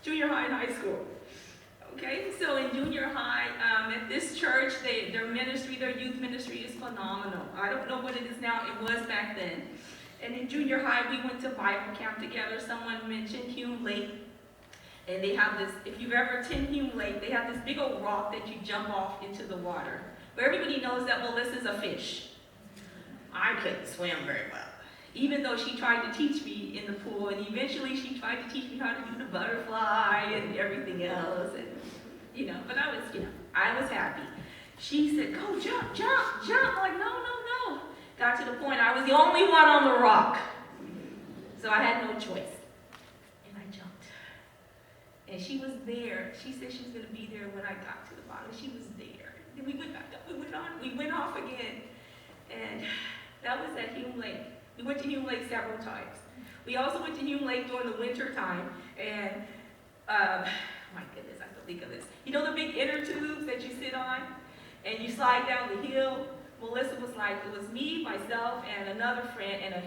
junior high and high school. Okay, so in junior high, at this church, their ministry, their youth ministry is phenomenal. I don't know what it is now, it was back then. And in junior high, we went to Bible camp together. Someone mentioned Hume Lake. And they have this, if you've ever attended Hume Lake, they have this big old rock that you jump off into the water. But everybody knows that Melissa's a fish. I couldn't swim very well, even though she tried to teach me in the pool, and eventually she tried to teach me how to do the butterfly and everything else, and but I was happy. She said, go jump, jump, jump. I'm like, no. Got to the point I was the only one on the rock, so I had no choice, and I jumped. And she was there. She said she was going to be there when I got to the bottom. She was there. Then we went back up. We went off again, and that was at Hume Lake. We went to Hume Lake several times. We also went to Hume Lake during the winter time, and my goodness, I still think of this. You know the big inner tubes that you sit on, and you slide down the hill? Melissa was like, it was me, myself, and another friend, and a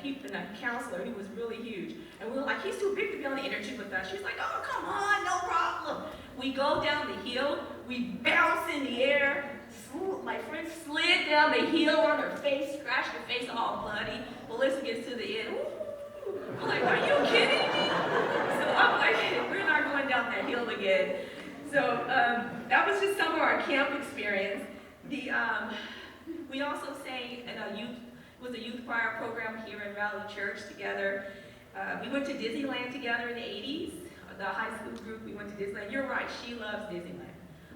counselor who was really huge. And we were like, he's too big to be on the inner tube with us. She's like, oh, come on, no problem. We go down the hill, we bounce in the air. My friend slid down the hill on her face, scratched her face all bloody. Melissa gets to the end. Ooh. I'm like, are you kidding me? So I'm like, we're not going down that hill again. So that was just some of our camp experience. We also sang in a youth choir program here at Valley Church together. We went to Disneyland together in the 80s. The high school group, we went to Disneyland. You're right, she loves Disneyland.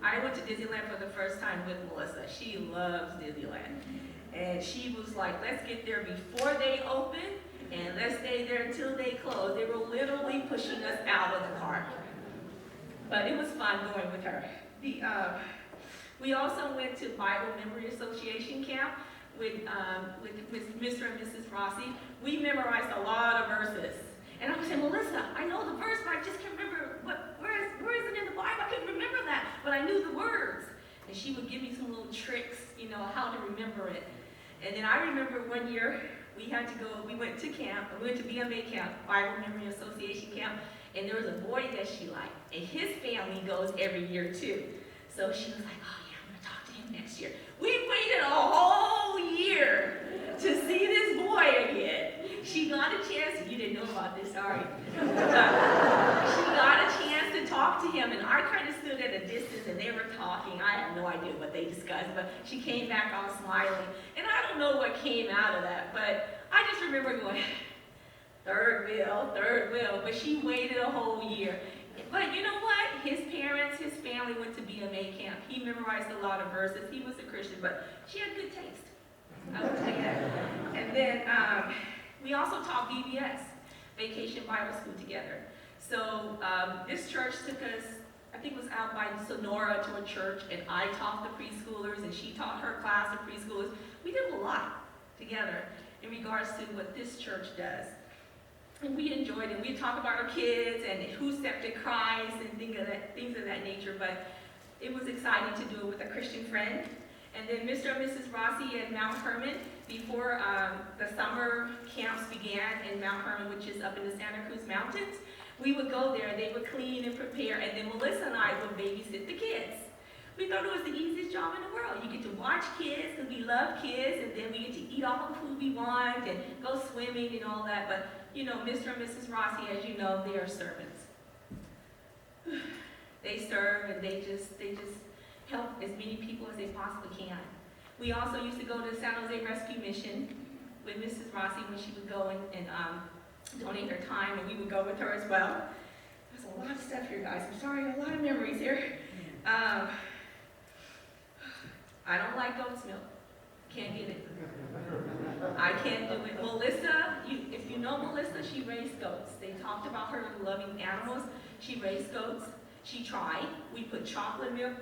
I went to Disneyland for the first time with Melissa. She loves Disneyland. And she was like, let's get there before they open, and let's stay there until they close. They were literally pushing us out of the park. But it was fun going with her. We also went to Bible Memory Association camp with Mr. and Mrs. Rossi. We memorized a lot of verses. And I was saying, Melissa, I know the verse, but I just can't remember where is it in the Bible? I couldn't remember that, but I knew the words. And she would give me some little tricks, how to remember it. And then I remember one year we went to camp, we went to BMA camp, Bible Memory Association camp, and there was a boy that she liked, and his family goes every year too. So she was like, oh yeah, I'm gonna talk to him next year. We waited a whole year to see this boy again. She got a chance, you didn't know about this, sorry. She got a chance to talk to him, and I kind of stood at a distance, and they were talking. I have no idea what they discussed, but she came back all smiling. And I don't know what came out of that, but I just remember going, third wheel, but she waited a whole year. But you know what? His family went to BMA camp. He memorized a lot of verses. He was a Christian, but she had good taste. I will tell you that. And then we also taught VBS, Vacation Bible School, together. So this church took us, I think it was out by Sonora, to a church, and I taught the preschoolers, and she taught her class of preschoolers. We did a lot together in regards to what this church does. And we enjoyed it. We talked about our kids and who accepted Christ and things of that nature, but it was exciting to do it with a Christian friend. And then Mr. and Mrs. Rossi at Mount Hermon, before the summer camps began in Mount Hermon, which is up in the Santa Cruz Mountains, we would go there, they would clean and prepare, and then Melissa and I would babysit the kids. We thought it was the easiest job in the world. You get to watch kids, because we love kids, and then we get to eat all the food we want, and go swimming and all that, but Mr. and Mrs. Rossi, as you know, they are servants. They serve, and they just help as many people as they possibly can. We also used to go to San Jose Rescue Mission with Mrs. Rossi when she would go and donate her time, and we would go with her as well. There's a lot of stuff here, guys. I'm sorry, a lot of memories here. I don't like goat's milk. Can't get it. I can't do it. Melissa, if you know Melissa, she raised goats. They talked about her loving animals. She raised goats. She tried. We put chocolate milk,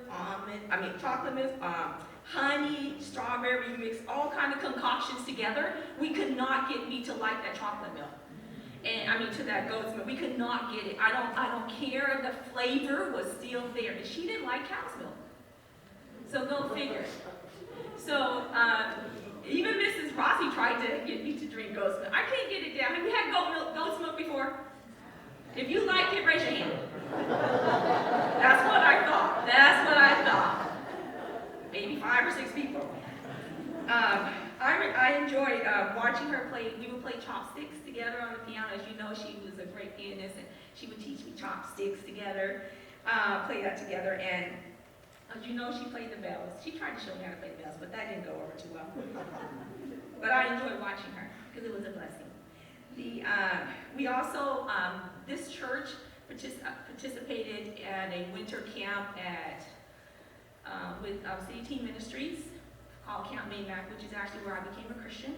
honey, strawberry mix, all kind of concoctions together. We could not get me to like that chocolate milk. And to that goat's milk. We could not get it. I don't care. The flavor was still there. And she didn't like cow's milk. So go figure. So even Mrs. Rossi tried to get me to drink goat's milk. I can't get it down. Have you had goat's milk before? If you like it, raise your hand. you know, she was a great pianist, and she would teach me chopsticks together, play that together, and as you know, she played the bells. She tried to show me how to play the bells, but that didn't go over too well. But I enjoyed watching her because it was a blessing. We also, this church participated in a winter camp with City Team Ministries called Camp Maymac, which is actually where I became a Christian.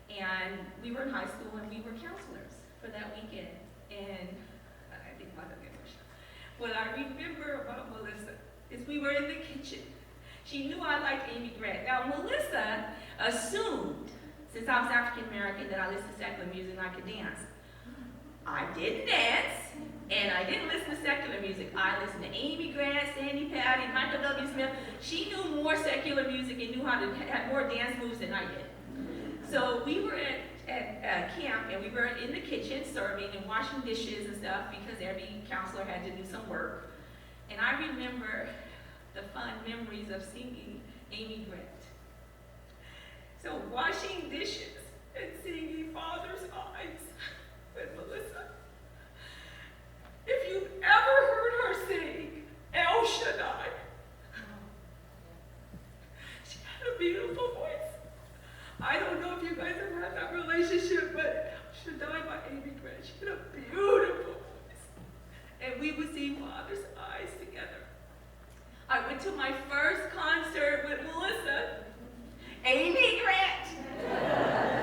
And we were in high school and we were counselors for that weekend. And I think about that question. What I remember about Melissa is we were in the kitchen. She knew I liked Amy Grant. Now Melissa assumed, since I was African American, that I listened to secular music and I could dance. I didn't dance, and I didn't listen to secular music. I listened to Amy Grant, Sandy Patty, Michael W. Smith. She knew more secular music and knew how to have more dance moves than I did. So we were at camp, and we were in the kitchen serving and washing dishes and stuff because every counselor had to do some work. And I remember the fun memories of singing Amy Grant. So washing dishes and singing Father's Eyes with Melissa. If you've ever heard her sing El Shaddai, she had a beautiful voice. I don't know if you guys ever had that relationship, but El Shaddai by Amy Grant, she had a beautiful voice. And we would sing Father's Eyes together. I went to my first concert with Melissa, Amy Grant.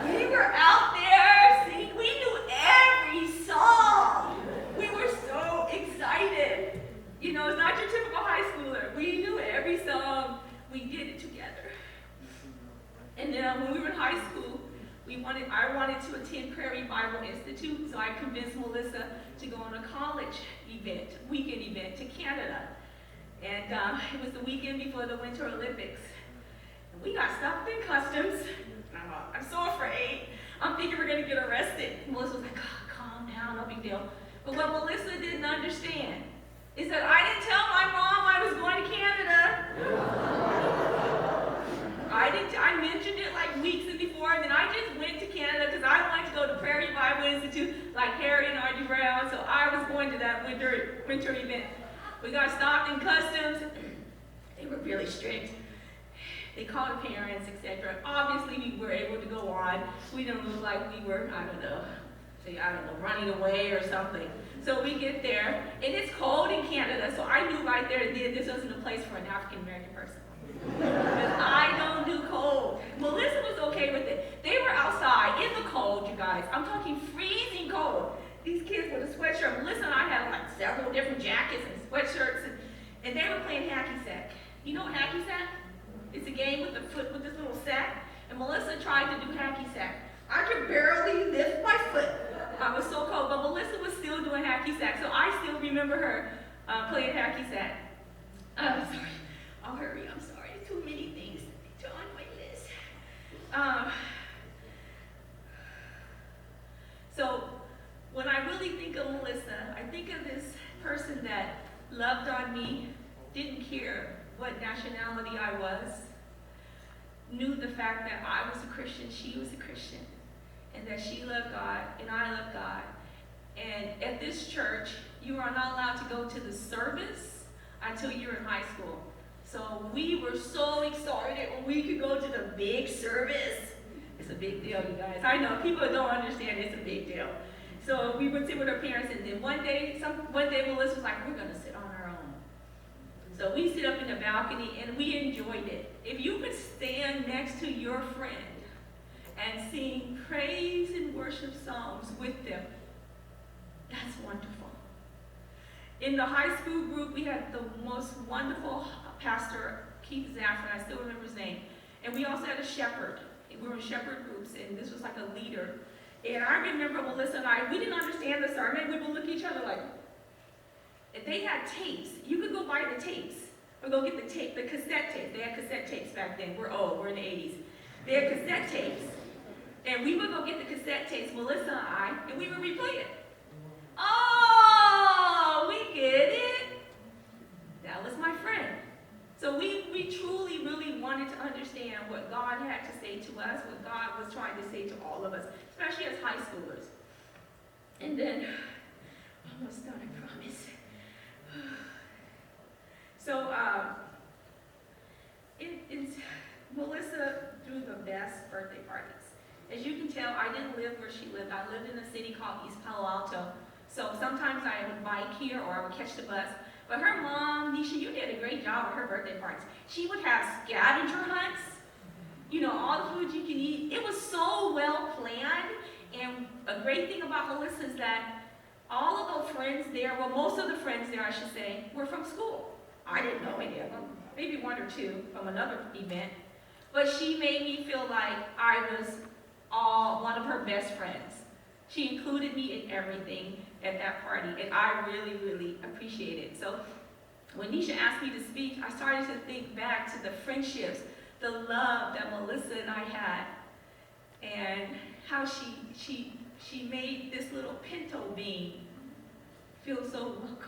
We were out there singing. We knew every song. We were so excited. You know, it's not your typical high schooler. We knew every song. We did it together. And then when we were in high school, I wanted to attend Prairie Bible Institute, so I convinced Melissa to go on a college weekend event to Canada. And it was the weekend before the Winter Olympics. And we got stopped in customs. I'm so afraid. I'm thinking we're going to get arrested. Melissa was like, oh, calm down, no big deal. But what Melissa didn't understand is that I didn't tell my mom I was going to Canada. I mentioned it like weeks before, and then I just went to Canada because I wanted to go to Prairie Bible Institute like Harry and Archie Brown, so I was going to that winter event. We got stopped in customs. They were really strict. They called parents, etc. Obviously, we were able to go on. We didn't look like we were, running away or something. So we get there, and it's cold in Canada, so I knew right there and then this wasn't a place for an African-American person. Because I don't do cold. Melissa was okay with it. They were outside in the cold, you guys. I'm talking freezing cold. These kids with a sweatshirt. Melissa and I had like several different jackets and sweatshirts, and they were playing hacky sack. You know hacky sack? It's a game with this little sack, and Melissa tried to do hacky sack. I could barely lift my foot. I was so cold, but Melissa was still doing hacky sack, so I still remember her playing hacky sack. I'm sorry. I'll hurry. I'm sorry. Too many things to on my list. So when I really think of Melissa, I think of this person that loved on me, didn't care what nationality I was, knew the fact that I was a Christian, she was a Christian, and that she loved God and I loved God. And at this church, you are not allowed to go to the service until you're in high school. So we were so excited when we could go to the big service. It's a big deal, you guys. I know people don't understand it's a big deal. So we would sit with our parents, and then one day Melissa was like, we're going to sit on our own. So we sit up in the balcony, and we enjoyed it. If you could stand next to your friend and sing praise and worship songs with them, that's wonderful. In the high school group, we had the most wonderful pastor, Keith Zaffron, I still remember his name. And we also had a shepherd. We were in shepherd groups, and this was like a leader. And I remember Melissa and I, we didn't understand the sermon. We would look at each other like, if they had tapes, you could go buy the tapes. Or go get the tape, the cassette tapes. They had cassette tapes back then. We're old, we're in the 80s. They had cassette tapes. And we would go get the cassette tapes, Melissa and I, and we would replay it. Oh, we get it. That was my friend. So we truly, really wanted to understand what God had to say to us, what God was trying to say to all of us, especially as high schoolers. And then, almost done, I promise. So, Melissa threw the best birthday parties. As you can tell, I didn't live where she lived. I lived in a city called East Palo Alto. So sometimes I would bike here or I would catch the bus. But her mom, Nisha, you did a great job at her birthday parties. She would have scavenger hunts, all the food you can eat. It was so well planned. And a great thing about Melissa is that all of those friends there, well, most of the friends there, I should say, were from school. I didn't know any of them, maybe one or two from another event. But she made me feel like I was one of her best friends. She included me in everything at that party, and I really, really appreciate it. So when Nisha asked me to speak, I started to think back to the friendships, the love that Melissa and I had, and how she made this little pinto bean feel so welcome.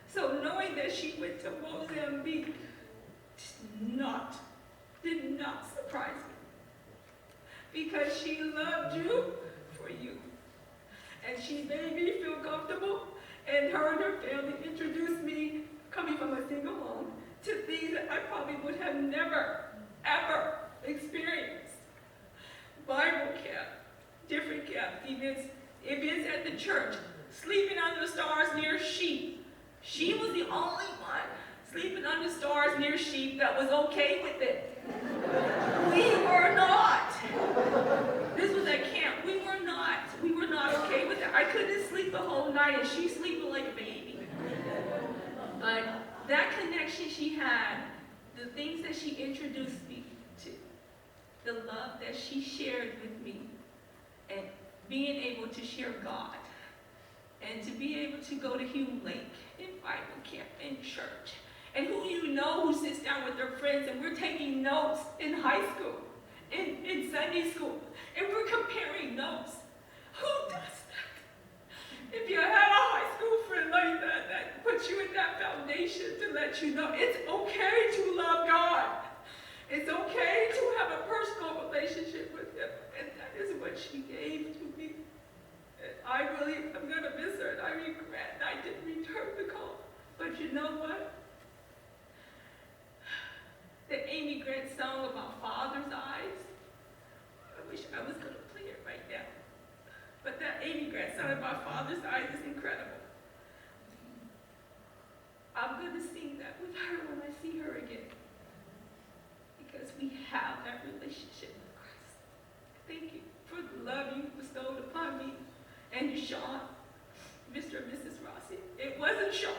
So knowing that she went to Mozambique did not surprise me, because she loved you for you. And she made me feel comfortable, and her and her family introduced me, coming from a single mom, to things that I probably would have never, ever experienced. Bible camp, different camp, events at the church, sleeping under the stars near sheep. She was the only one sleeping under stars near sheep that was okay with it. We were not. This was at camp. We were not okay with it. I couldn't sleep the whole night, and she sleeping like a baby. But that connection she had, the things that she introduced me to, the love that she shared with me, and being able to share God, and to be able to go to Hume Lake in Bible camp, in church, and who sits down with their friends, and we're taking notes in high school, in Sunday school, and we're comparing notes. Who does that? If you had a high school friend like that puts you in that foundation to let you know it's okay to love God. It's okay to have a personal relationship with Him, and that is what she gave to me. And I really am going to miss her, and I regret I didn't return the call. But you know what? The Amy Grant song about Father's Eyes, I wish I was going to play it right now. But that Amy Grant song about Father's Eyes is incredible. I'm going to sing that with her when I see her again, because we have that relationship with Christ. Thank you for the love you bestowed upon me and Sean, Mr. and Mrs. Rossi. It wasn't Sean.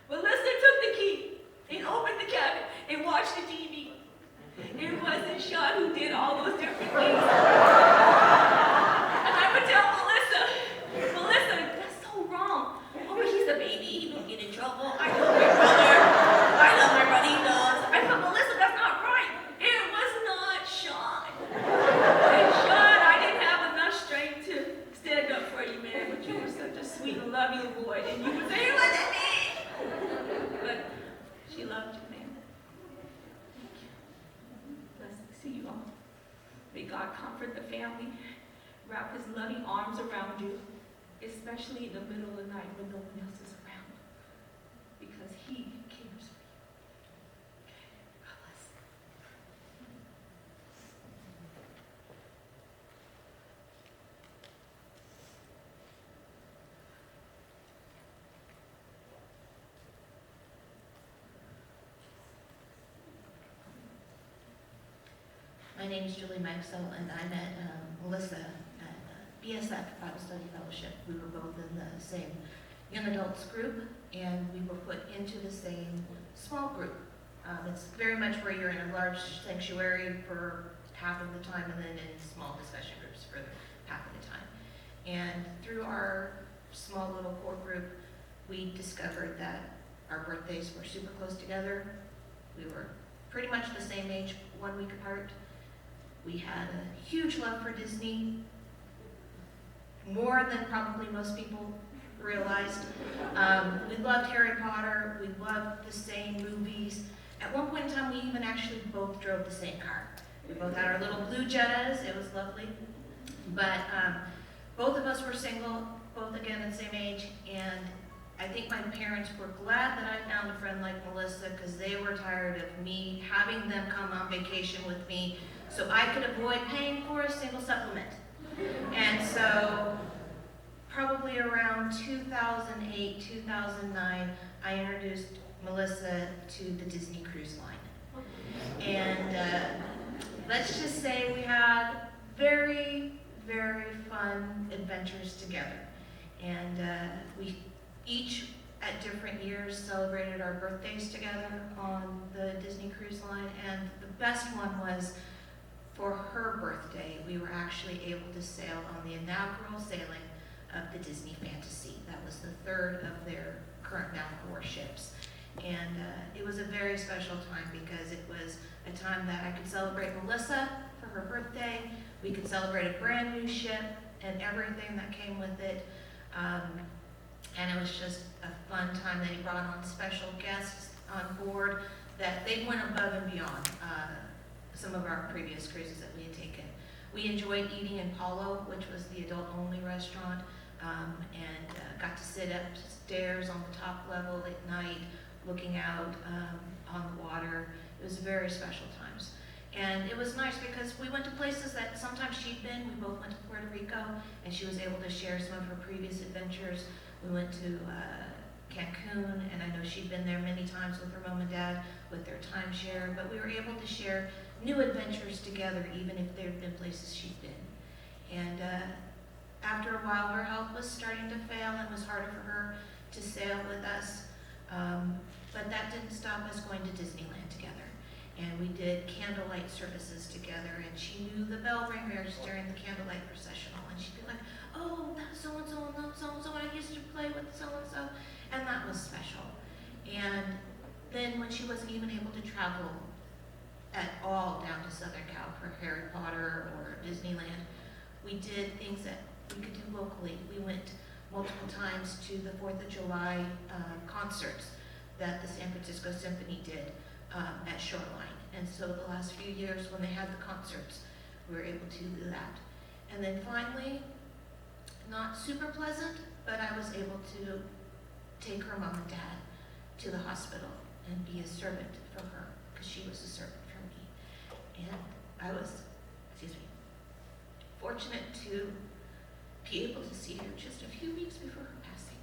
Melissa took the key and opened the cabinet and watched the TV. It wasn't Sean who did all those different things. And I would tell Melissa, that's so wrong. Oh, but he's a baby, he don't get in trouble. I love my brother, he does. I thought, Melissa, that's not right. It was not Sean. And Sean, I didn't have enough strength to stand up for you, man, but you were such a sweet and loving boy, and you would say, it wasn't me. But she loved you, man. Thank you. Blessings to you all. May God comfort the family, wrap His loving arms around you, especially in the middle of the night when no one else is around, because He cares for you. Okay. God bless. My name is Julie Maxwell, and I met Melissa at BSF, Bible Study Fellowship. We were both in the same young adults group, and we were put into the same small group. It's very much where you're in a large sanctuary for half of the time, and then in small discussion groups for half of the time. And through our small little core group, we discovered that our birthdays were super close together. We were pretty much the same age, 1 week apart. We had a huge love for Disney, more than probably most people realized. We loved Harry Potter. We loved the same movies. At one point in time, we even actually both drove the same car. We both had our little blue Jettas. It was lovely. But both of us were single, both again the same age, and I think my parents were glad that I found a friend like Melissa because they were tired of me having them come on vacation with me so I could avoid paying for a single supplement. And so probably around 2008, 2009, I introduced Melissa to the Disney Cruise Line. And let's just say we had very, very fun adventures together. And we each at different years celebrated our birthdays together on the Disney Cruise Line. And the best one was for her birthday. We were actually able to sail on the inaugural sailing of the Disney Fantasy. That was the third of their current now 4 ships. And it was a very special time because it was a time that I could celebrate Melissa for her birthday. We could celebrate a brand new ship and everything that came with it. And it was just a fun time. They brought on special guests on board that they went above and beyond some of our previous cruises that we had taken. We enjoyed eating in Palo, which was the adult-only restaurant, and got to sit upstairs on the top level at night, looking out on the water. It was very special times. And it was nice because we went to places that sometimes she'd been. We both went to Puerto Rico, and she was able to share some of her previous adventures. We went to Cancun, and I know she'd been there many times with her mom and dad with their timeshare, but we were able to share new adventures together, even if there had been places she'd been. And after a while, her health was starting to fail, and it was harder for her to sail with us. But that didn't stop us going to Disneyland together. And we did candlelight services together, and she knew the bell ringers during the candlelight processional, and she'd be like, oh, that's so-and-so, and that's so-and-so, and I used to play with so-and-so, and that was special. And then when she wasn't even able to travel at all down to Southern Cal for Harry Potter or Disneyland, we did things that we could do locally. We went multiple times to the 4th of July concerts that the San Francisco Symphony did at Shoreline. And so the last few years when they had the concerts, we were able to do that. And then finally, not super pleasant, but I was able to take her mom and dad to the hospital and be a servant for her, because she was a servant for me. And I was, fortunate to be able to see her just a few weeks before her passing.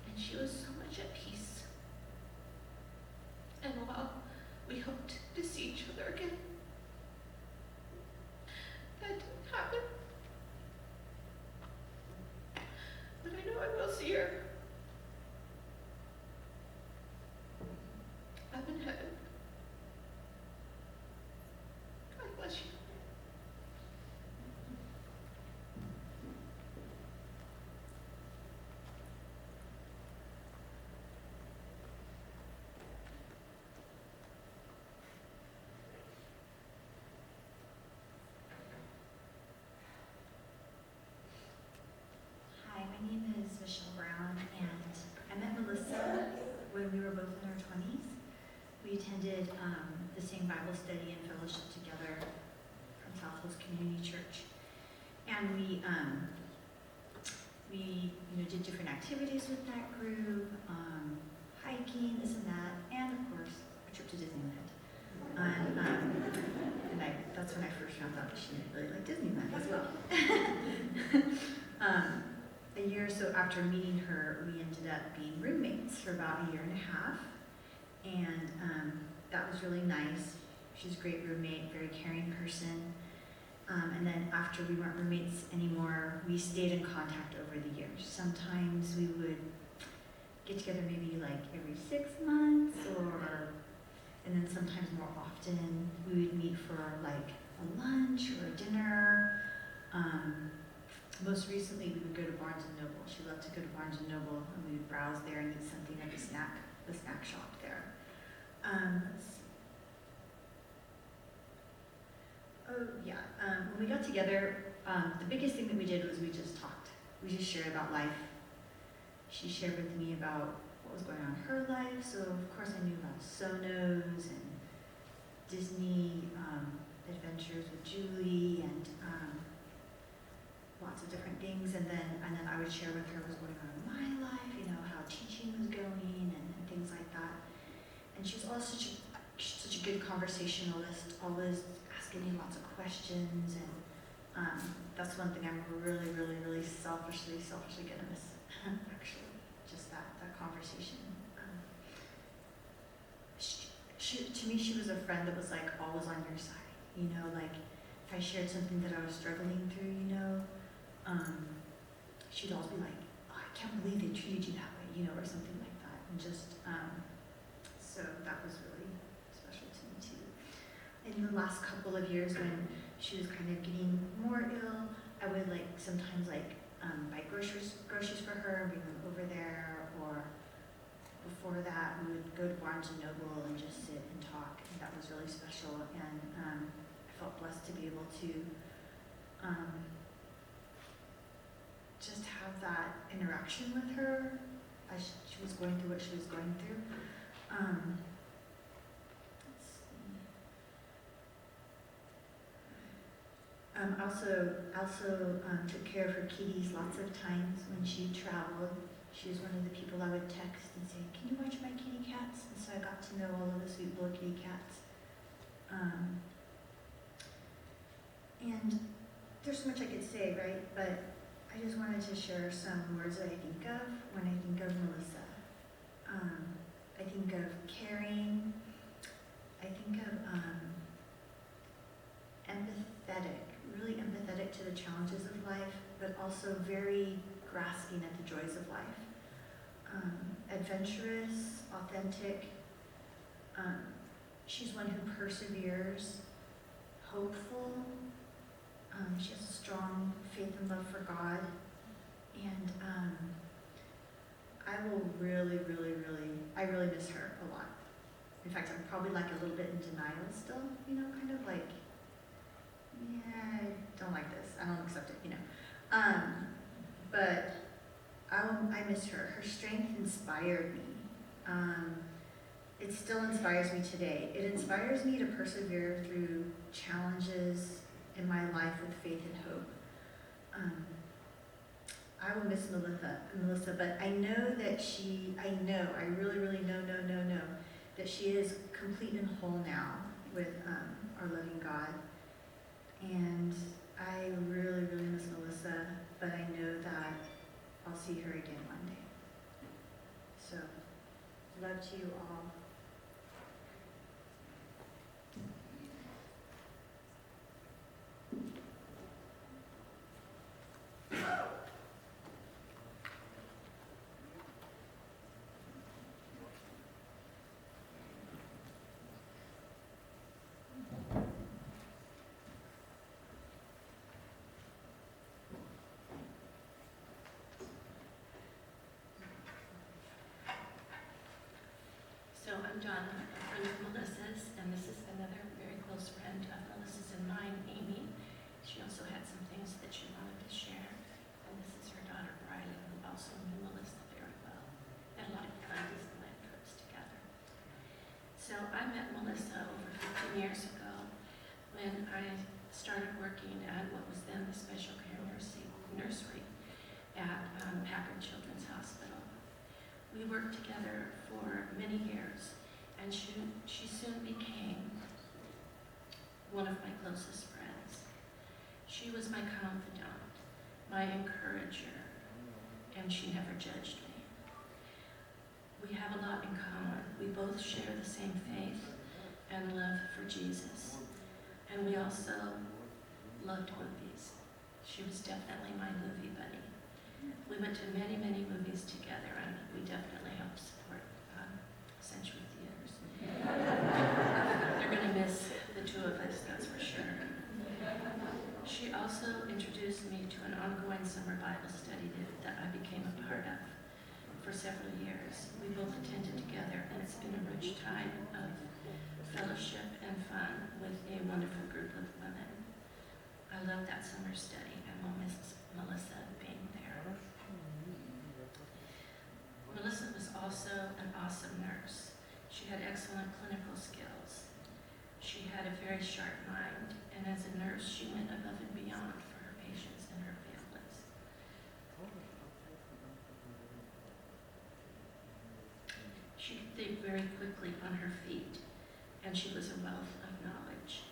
And she was so much at peace. And while we hoped to see each other again, that didn't happen. But I know I will see her up in heaven. God bless you. Hi, my name is Michelle Brown, and I met Melissa when we were both in our 20s. We attended the same Bible study and fellowship together from Southwest Community Church, and we did different activities with that group, hiking, this and that, and of course a trip to Disneyland. That's when I first found out that she really liked Disneyland as well. A year or so after meeting her, we ended up being roommates for about a year and a half, and that was really nice. She's a great roommate, very caring person. And then after we weren't roommates anymore, we stayed in contact over the years. Sometimes we would get together maybe like every 6 months, and then sometimes more often we would meet for like a lunch or a dinner. Most recently, we would go to Barnes & Noble. She loved to go to Barnes & Noble, and we would browse there and eat something at the snack shop there. Let's see. Oh, yeah. When we got together, the biggest thing that we did was we just talked. We just shared about life. She shared with me about what was going on in her life, so of course I knew about Sonos and Disney adventures with Julie, and lots of different things, and then I would share with her what's going on in my life, you know, how teaching was going and things like that. And she was always such a good conversationalist, always asking me lots of questions, and that's one thing I'm really, really, really selfishly gonna miss, actually, just that conversation. To me, she was a friend that was like always on your side, you know, like if I shared something that I was struggling through, you know, she'd always be like, oh, I can't believe they treated you that way, you know, or something like that, and just, so that was really special to me too. In the last couple of years when she was kind of getting more ill, I would like sometimes like buy groceries for her and bring them over there, or before that we would go to Barnes and Noble and just sit and talk, and that was really special, and I felt blessed to be able to just have that interaction with her as she was going through what she was going through. Let's see. Also took care of her kitties lots of times when she traveled. She was one of the people I would text and say, can you watch my kitty cats? And so I got to know all of the sweet little kitty cats. And there's so much I could say, right? But I just wanted to share some words that I think of when I think of Melissa. I think of caring. I think of empathetic, really empathetic to the challenges of life, but also very grasping at the joys of life. Adventurous, authentic. She's one who perseveres, hopeful. She has a strong faith and love for God. And I will really miss her a lot. In fact, I'm probably like a little bit in denial still, you know, kind of like, yeah, I don't like this. I don't accept it, you know. But I miss her. Her strength inspired me. It still inspires me today. It inspires me to persevere through challenges in my life with faith and hope. I will miss Melissa, but I know that I really know that she is complete and whole now with our loving God. And I really miss Melissa, but I know that I'll see her again one day. So, love to you all. So I'm Donna, a friend of Melissa's, and this is another very close friend of Melissa's and mine, Amy. She also had some things that she wanted to share, and this is her daughter, Briley, who also knew Melissa very well. Had a lot of fun Disneyland trips together. So I met Melissa over 15 years ago when I started working at what was then the special care nursery at Packard Children's Hospital. We worked together for many years, and she soon became one of my closest friends. She was my confidant, my encourager, and she never judged me. We have a lot in common. We both share the same faith and love for Jesus, and we also loved movies. She was definitely my movie buddy. We went to many movies together, and we definitely helped support Century Theaters. They're going to miss the two of us, that's for sure. She also introduced me to an ongoing summer Bible study that I became a part of for several years. We both attended together, and it's been a rich time of fellowship and fun with a wonderful group of women. I love that summer study, and we'll miss Melissa being there. Melissa was also an awesome nurse. She had excellent clinical skills. She had a very sharp mind, and as a nurse, she went above and beyond for her patients and her family. very quickly on her feet, and she was a wealth of knowledge.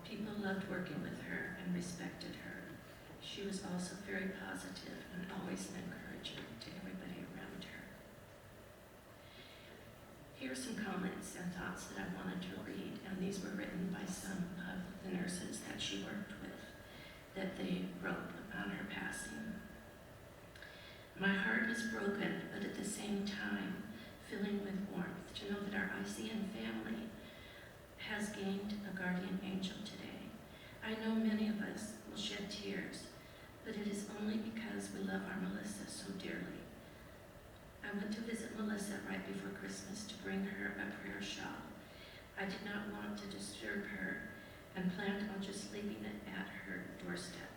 People loved working with her and respected her. She was also very positive and always an encourager to everybody around her. Here are some comments and thoughts that I wanted to read, and these were written by some of the nurses that she worked with, that they wrote upon her passing. My heart is broken, but at the same time, filling with warmth to know that our ICN family has gained a guardian angel today. I know many of us will shed tears, but it is only because we love our Melissa so dearly. I went to visit Melissa right before Christmas to bring her a prayer shawl. I did not want to disturb her and planned on just leaving it at her doorstep.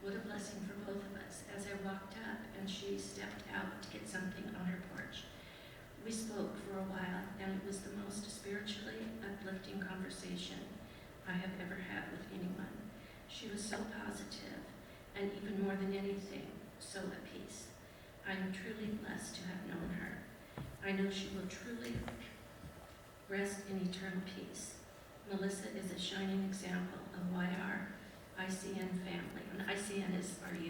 What a blessing for both of us. As I walked up and she stepped out to get something on her porch, we spoke for a while, and it was the most spiritually uplifting conversation I have ever had with anyone. She was so positive, and even more than anything, so at peace. I am truly blessed to have known her. I know she will truly rest in eternal peace. Melissa is a shining example of why our ICN family, and ICN is our youth